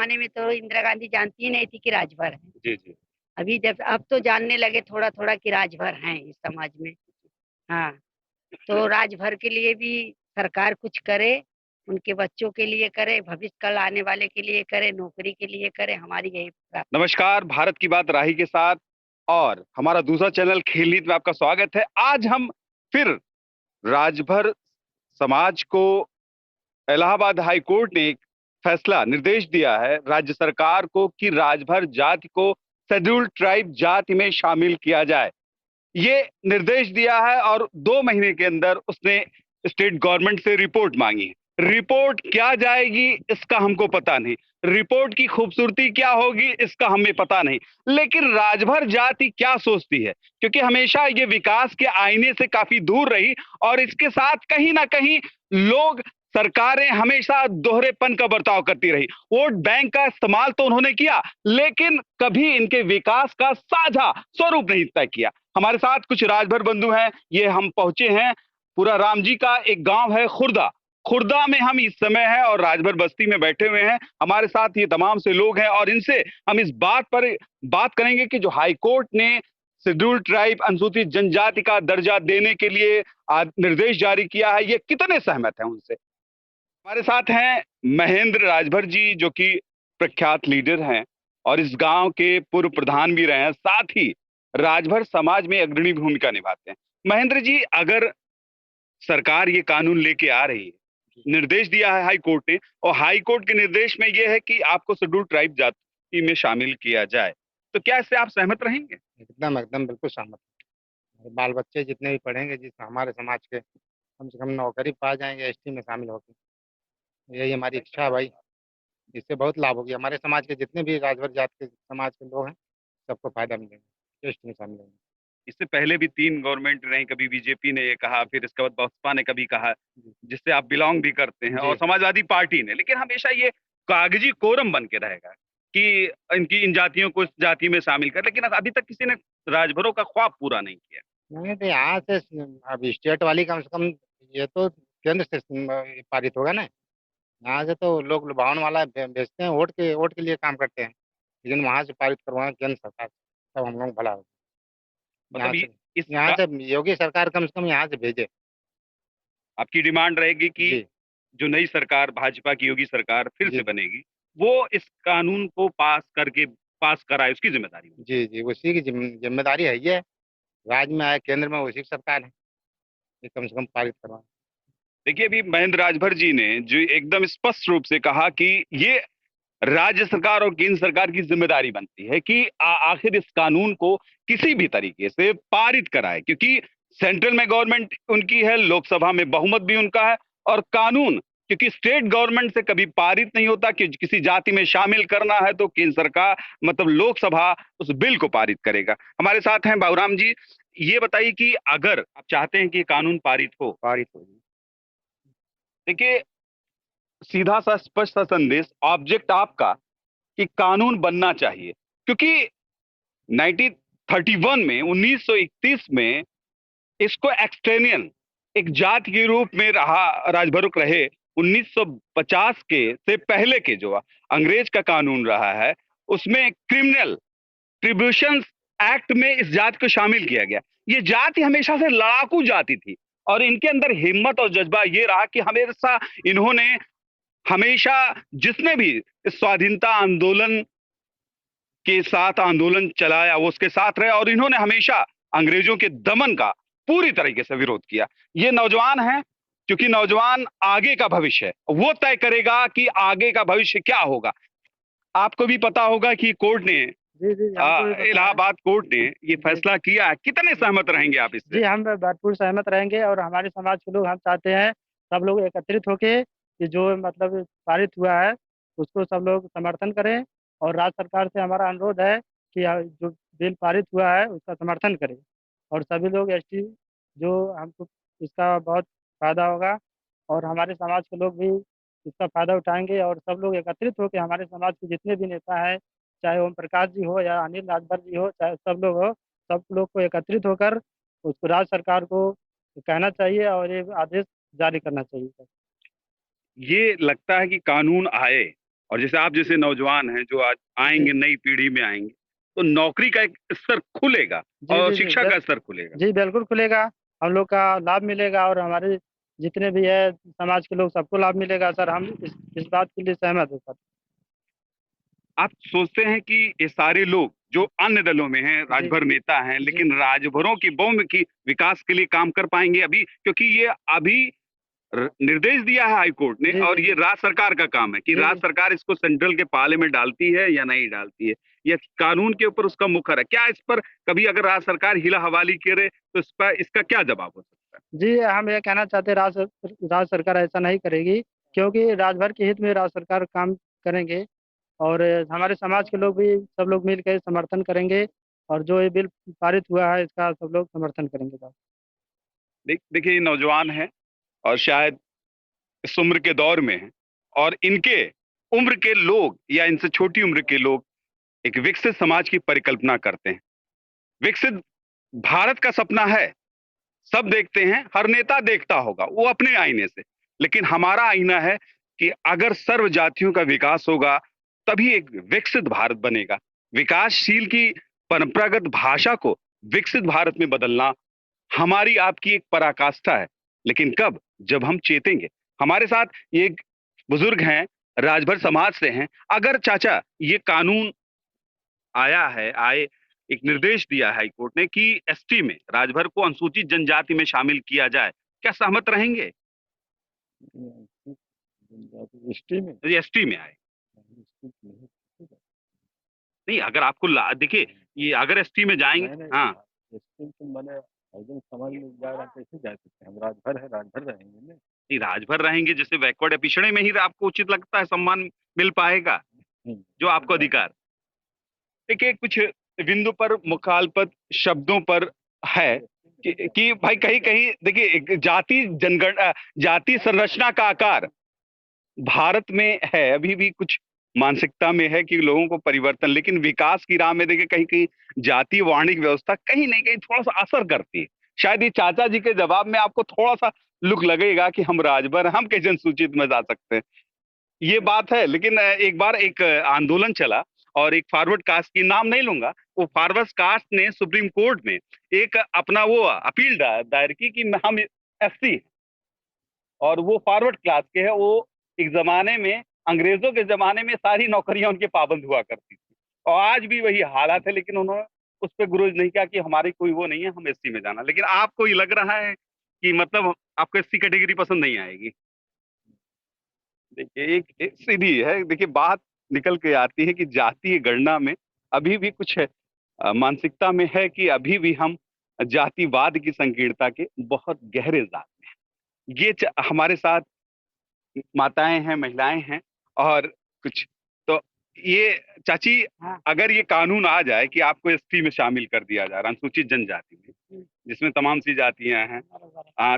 जमाने में तो इंदिरा गांधी जानती ही नहीं थी कि राजभर है। जी जी। अभी जब अब तो जानने लगे थोड़ा थोड़ा कि राजभर हैं इस समाज में। हाँ, तो राजभर के लिए भी सरकार कुछ करे, उनके बच्चों के लिए करे, भविष्य कल आने वाले के लिए करे, नौकरी के लिए करे, हमारी यही नमस्कार, भारत की बात राही के साथ और हमारा दूसरा चैनल खेल नीति में आपका स्वागत है। आज हम फिर राजभर समाज को इलाहाबाद हाई कोर्ट ने एक फैसला निर्देश दिया है राज्य सरकार को कि राजभर जाति को शेड्यूल्ड ट्राइब जाति में शामिल किया जाए। ये निर्देश दिया है और 2 महीने के अंदर उसने स्टेट गवर्नमेंट से रिपोर्ट मांगी है। रिपोर्ट क्या जाएगी इसका हमको पता नहीं, रिपोर्ट की खूबसूरती क्या होगी इसका हमें पता नहीं, लेकिन राजभर जाति क्या सोचती है, क्योंकि हमेशा ये विकास के आईने से काफी दूर रही और इसके साथ कहीं ना कहीं लोग सरकारें हमेशा दोहरेपन का बर्ताव करती रही। वोट बैंक का इस्तेमाल तो उन्होंने किया, लेकिन कभी इनके विकास का साझा स्वरूप नहीं तय किया। हमारे साथ कुछ राजभर बंधु हैं, ये हम पहुंचे हैं पूरा राम जी का एक गांव है खुर्दा। खुर्दा में हम इस समय हैं और राजभर बस्ती में बैठे हुए हैं। हमारे साथ ये तमाम से लोग हैं और इनसे हम इस बात पर बात करेंगे कि जो हाई कोर्ट ने शेड्यूल्ड ट्राइब अनुसूचित जनजाति का दर्जा देने के लिए निर्देश जारी किया है, ये कितने सहमत हैं उनसे। हमारे साथ हैं महेंद्र राजभर जी, जो कि प्रख्यात लीडर हैं और इस गांव के पूर्व प्रधान भी रहे हैं, साथ ही राजभर समाज में अग्रणी भूमिका निभाते हैं। महेंद्र जी, अगर सरकार ये कानून लेके आ रही है, निर्देश दिया है हाई कोर्ट ने और हाई कोर्ट के निर्देश में यह है कि आपको शेड्यूल्ड ट्राइब जाति में शामिल किया जाए, तो क्या इससे आप सहमत रहेंगे? एकदम एकदम बिल्कुल सहमत हूँ। बाल बच्चे जितने भी पढ़ेंगे जिस हमारे समाज के कम से कम नौकरी पा जाएंगे एसटी में शामिल होकर। यही हमारी इच्छा है भाई। इससे बहुत लाभ होगी हमारे समाज के जितने भी राजभर जात के समाज के लोग हैं, सबको फायदा मिलेगा एसटी में शामिल होंगे। इससे पहले भी 3 गवर्नमेंट रही, कभी बीजेपी ने ये कहा, फिर इसके बाद बसपा ने कभी कहा, जी जिससे आप बिलोंग भी करते हैं, और जी समाजवादी पार्टी ने, लेकिन हमेशा ये कागजी कोरम बन के रहेगा कि इनकी इन जातियों को इस जाति में शामिल कर, लेकिन अभी तक किसी ने राजभरों का ख्वाब पूरा नहीं किया। नहीं तो यहाँ से अब स्टेट वाली कम से कम ये तो केंद्र से पारित होगा ना। यहाँ से तो लोग लुभावन वाला भेजते हैं, वोट के लिए काम करते हैं। लेकिन वहां से पारित करवाएं केंद्र सरकार, तब हम लोग भला होगा। यहाँ मतलब से इस यहाँ से योगी सरकार कम से कम यहाँ से भेजे। आपकी डिमांड रहेगी कि जी जो नई सरकार भाजपा की योगी सरकार फिर से जी बनेगी, वो इस कानून को पास कराए, उसकी जिम्मेदारी होगी। जी जी उसी की जिम्मेदारी है ये। राज्य में आए, केंद्र में उसी की सरकार है, ये कम से कम पारित करवाएं। देखिए, अभी महेंद्र राजभर जी ने जो एकदम स्पष्ट रूप से कहा कि ये राज्य सरकार और केंद्र सरकार की जिम्मेदारी बनती है कि आखिर इस कानून को किसी भी तरीके से पारित कराए, क्योंकि सेंट्रल में गवर्नमेंट उनकी है, लोकसभा में बहुमत भी उनका है, और कानून क्योंकि स्टेट गवर्नमेंट से कभी पारित नहीं होता कि किसी जाति में शामिल करना है तो केंद्र सरकार मतलब लोकसभा उस बिल को पारित करेगा। हमारे साथ हैं बाबूराम जी, ये बताइए कि अगर आप चाहते हैं कि ये कानून पारित हो, देखिए, सीधा सा स्पष्ट सा संदेश, ऑब्जेक्ट आपका कि कानून बनना चाहिए, क्योंकि 1931 में 1931 में इसको एक्सटेनियन एक जाति के रूप में रहा, राजभरुक रहे। 1950 के से पहले के जो अंग्रेज का कानून रहा है, उसमें क्रिमिनल ट्रिब्यूशंस एक्ट में इस जाति को शामिल किया गया। ये जाति हमेशा से लड़ाकू जाति थी और इनके अंदर हिम्मत और जज्बा ये रहा कि हमेशा इन्होंने हमेशा जिसने भी इस स्वाधीनता आंदोलन के साथ आंदोलन चलाया वो उसके साथ रहे और इन्होंने हमेशा अंग्रेजों के दमन का पूरी तरीके से विरोध किया। ये नौजवान हैं, क्योंकि नौजवान आगे का भविष्य है, वो तय करेगा कि आगे का भविष्य क्या होगा। आपको भी पता होगा कि कोर्ट ने जी जी हमको भी पता है। इलाहाबाद कोर्ट ने ये जी फैसला किया है, कितने सहमत रहेंगे आप इससे? जी हम भरपूर सहमत रहेंगे और हमारे समाज के लोग हम चाहते हैं सब लोग एकत्रित होके कि जो मतलब पारित हुआ है उसको सब लोग समर्थन करें। और राज्य सरकार से हमारा अनुरोध है कि जो बिल पारित हुआ है उसका समर्थन करें और सभी लोग एसटी जो हमको इसका बहुत फायदा होगा और हमारे समाज के लोग भी इसका फायदा उठाएंगे और सब लोग एकत्रित होकर हमारे समाज के जितने भी नेता हैं, चाहे ओम प्रकाश जी हो या अनिल राजभर जी हो, चाहे सब लोग हो, सब लोग को एकत्रित होकर उसको राज्य सरकार को कहना चाहिए और ये आदेश जारी करना चाहिए। ये लगता है कि कानून आए और जैसे आप जैसे नौजवान हैं जो आज आएंगे, नई पीढ़ी में आएंगे, तो नौकरी का एक स्तर खुलेगा जी और जी जी शिक्षा का स्तर खुलेगा। जी बिल्कुल खुलेगा। हम लोग का लाभ मिलेगा और हमारे जितने भी है समाज के लोग सबको लाभ मिलेगा सर। हम इस बात के लिए सहमत है सर। आप सोचते हैं कि ये सारे लोग जो अन्य दलों में हैं, जी राजभर नेता हैं, जी लेकिन राजभरों की बहुमुखी विकास के लिए काम कर पाएंगे अभी? क्योंकि ये अभी निर्देश दिया है हाई कोर्ट ने, जी और जी ये राज्य सरकार का काम है कि जी राज्य जी सरकार इसको सेंट्रल के पाले में डालती है या नहीं डालती है। यह कानून के ऊपर उसका मुखर है। क्या इस पर कभी अगर राज्य सरकार हिला हवाली करे तो इस पर इसका क्या जवाब हो सकता है? जी हम ये कहना चाहते हैं राज्य सरकार ऐसा नहीं करेगी, क्योंकि राजभर के हित में राज्य सरकार काम करेंगे। और हमारे समाज के लोग भी सब लोग मिलकर समर्थन करेंगे। और जो ये बिल पारित हुआ है इसका सब लोग समर्थन करेंगे सर। देखिए, ये नौजवान है और शायद इस उम्र के दौर में है, और इनके उम्र के लोग या इनसे छोटी उम्र के लोग एक विकसित समाज की परिकल्पना करते हैं। विकसित भारत का सपना है, सब देखते हैं, हर नेता देखता होगा वो अपने आईने से। लेकिन हमारा आईना है कि अगर सर्व जातियों का विकास होगा तभी एक विकसित भारत बनेगा। विकासशील की परंपरागत भाषा को विकसित भारत में बदलना हमारी आपकी एक पराकाष्ठा है। लेकिन कब? जब हम चेतेंगे। हमारे साथ ये एक बुजुर्ग हैं, राजभर समाज से हैं। अगर चाचा ये कानून आए एक निर्देश दिया है हाई कोर्ट ने कि एसटी में, राजभर को अनुसूचित जनजाति में शामिल किया जाए, क्या सहमत रहेंगे? हिस्ट्री में ये एसटी में आए नहीं, अगर आपको देखिए, ये अगर एसटी में जाएंगे, नहीं नहीं हाँ हिस्ट्री तो मैंने एकदम समझ में जा रहा कैसे जा सकते हैं। हम राजभर है, राजभर रहेंगे ना। नहीं, राजभर रहेंगे जैसे बैकवर्ड या पिछड़े में ही आपको उचित लगता है सम्मान मिल पाएगा जो आपको अधिकार। देखिए, कुछ बिंदु पर मुखालपत शब्दों पर है कि भाई कहीं कहीं देखिए, एक जाति संरचना का आकार भारत में है, अभी भी कुछ मानसिकता में है कि लोगों को परिवर्तन, लेकिन विकास की राह में देखिए कहीं कहीं जाति वाणिक व्यवस्था कहीं नहीं कहीं थोड़ा सा असर करती है। शायद ये चाचा जी के जवाब में आपको थोड़ा सा लुक लगेगा कि हम राजभर, हम कैसे अनुसूचित में जा सकते हैं, ये बात है। लेकिन एक बार एक आंदोलन चला और एक फॉरवर्ड कास्ट की नाम नहीं लूंगा, वो फॉरवर्ड कास्ट ने सुप्रीम कोर्ट में एक अपना वो अपील दायर की कि हम एससी और वो फॉरवर्ड क्लास के है। वो एक जमाने में, अंग्रेजों के जमाने में सारी नौकरियां उनके पाबंद हुआ करती थी, और आज भी वही हालात है। लेकिन उन्होंने उस पर गुरेज नहीं किया कि हमारी कोई वो नहीं है, हम एससी में जाना। लेकिन आपको ये लग रहा है कि मतलब आपको एससी कैटेगरी पसंद नहीं आएगी? देखिए, एक सीधी है, देखिए बात निकल के आती है कि जातीय गणना में अभी भी कुछ मानसिकता में है कि अभी भी हम जातिवाद की संकीर्णता के बहुत गहरे जाल में हैं। ये हमारे साथ माताएं हैं, महिलाएं हैं, और कुछ तो ये चाची, हाँ। अगर ये कानून आ जाए कि आपको एसटी में शामिल कर दिया जा रहा है, अनुसूचित जनजाति में, जिसमें तमाम सी जातियां हैं,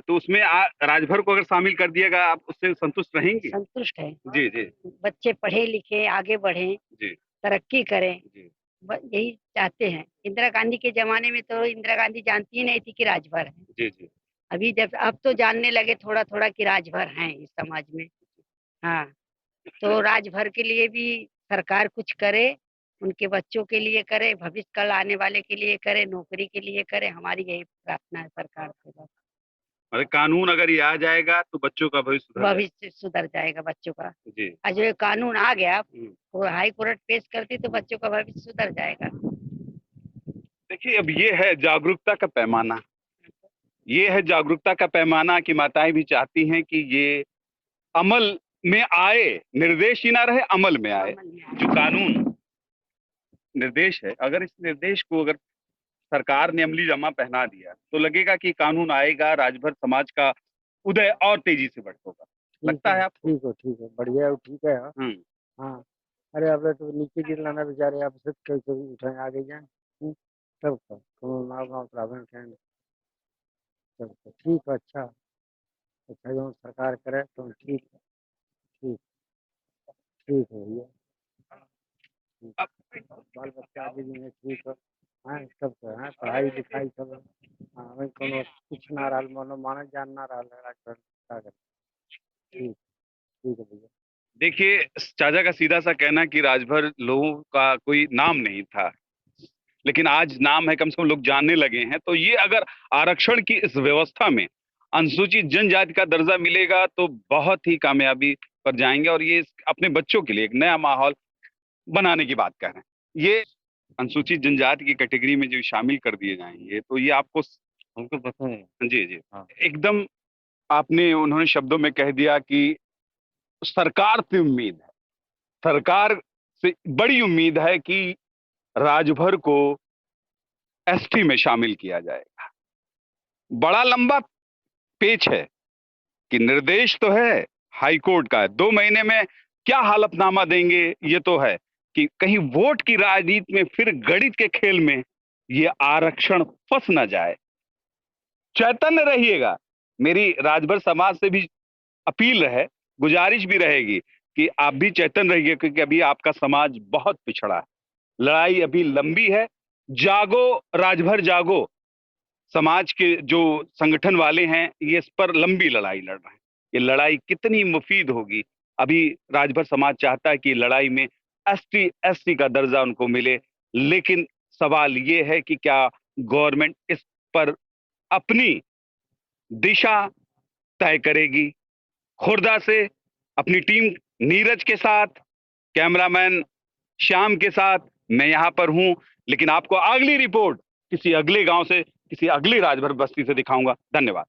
तो उसमें राजभर को अगर शामिल कर दिएगा, आप उससे संतुष्ट रहेंगी? संतुष्ट है। जी जी बच्चे पढ़े लिखे आगे बढ़े, जी तरक्की करें, जी यही चाहते हैं। इंदिरा गांधी के जमाने में तो इंदिरा गांधी जानती ही नहीं थी कि राजभर है। जी जी। अभी जब अब तो जानने लगे थोड़ा थोड़ा कि राजभर हैं इस समाज में। हाँ, तो राजभर के लिए भी सरकार कुछ करे, उनके बच्चों के लिए करे, भविष्य कल आने वाले के लिए करे, नौकरी के लिए करे। हमारी यही प्रार्थना है सरकार से बस। अरे कानून अगर ये आ जाएगा तो बच्चों का भविष्य सुधर जाएगा। भविष्य सुधर जाएगा बच्चों का। जी। आज ये कानून आ गया, हम्म। वो हाई कोर्ट पेश करती तो बच्चों का भविष्य सुधर जाएगा। देखिए, अब ये है जागरूकता का पैमाना, ये है जागरूकता का पैमाना कि माताएं भी चाहती हैं कि ये अमल में आए, निर्देश ही ना रहे, अमल में आए। जो कानून निर्देश है, अगर इस निर्देश को अगर सरकार ने अमली जामा पहना दिया तो लगेगा कि कानून आएगा, राजभर समाज का उदय और तेजी से होगा। लगता है आपको? ठीक है बढ़िया है, ठीक है। हम्म। हाँ अरे अब तो नीचे गिर लाना बेचारे आप सब कैसे उठाए आगे जाए। सब नाव नाव ट्रैवल ट्रेंड सब ठीक है। अच्छा अच्छा जो सरकार करे तो ठीक है। ठीक ठीक है भैया। ठीक बाल बच्चा आगे भी है ठीक है। हाँ सब है पढ़ाई लिखाई सब हाँ वही कोनो कुछ ना रहा मनो माने जान ना रहा है राजभर का करे। ठीक ठीक है भैया। देखिए, चाचा का सीधा सा कहना कि राजभर लोगों का कोई नाम नहीं था, लेकिन आज नाम है, कम से कम लोग जानने लगे हैं। तो ये अगर आरक्षण की इस व्यवस्था में अनुसूचित जनजाति का दर्जा मिलेगा तो बहुत ही कामयाबी पर जाएंगे, और ये अपने बच्चों के लिए एक नया माहौल बनाने की बात कर रहे हैं। ये अनुसूचित जनजाति की कैटेगरी में जो शामिल कर दिए जाएंगे तो ये आपको, हमको पता है। जी जी, हाँ। एकदम आपने उन्होंने शब्दों में कह दिया कि सरकार से उम्मीद है, सरकार से बड़ी उम्मीद है कि राजभर को एसटी में शामिल किया जाएगा। बड़ा लंबा पेच है कि निर्देश तो है हाई कोर्ट का, 2 महीने में क्या हलफनामा देंगे ये तो है, कि कहीं वोट की राजनीति में फिर गणित के खेल में ये आरक्षण फंस ना जाए। चैतन्य रहिएगा, मेरी राजभर समाज से भी अपील है, गुजारिश भी रहेगी कि आप भी चैतन्य रहिए, क्योंकि अभी आपका समाज बहुत पिछड़ा है, लड़ाई अभी लंबी है। जागो राजभर जागो, समाज के जो संगठन वाले हैं ये इस पर लंबी लड़ाई लड़ रहे हैं। ये लड़ाई कितनी मुफीद होगी, अभी राजभर समाज चाहता है कि लड़ाई में एसटी एससी का दर्जा उनको मिले, लेकिन सवाल ये है कि क्या गवर्नमेंट इस पर अपनी दिशा तय करेगी। खुर्दा से अपनी टीम नीरज के साथ, कैमरामैन श्याम के साथ मैं यहां पर हूं, लेकिन आपको अगली रिपोर्ट किसी अगले गांव से, किसी अगली राजभर बस्ती से दिखाऊंगा। धन्यवाद।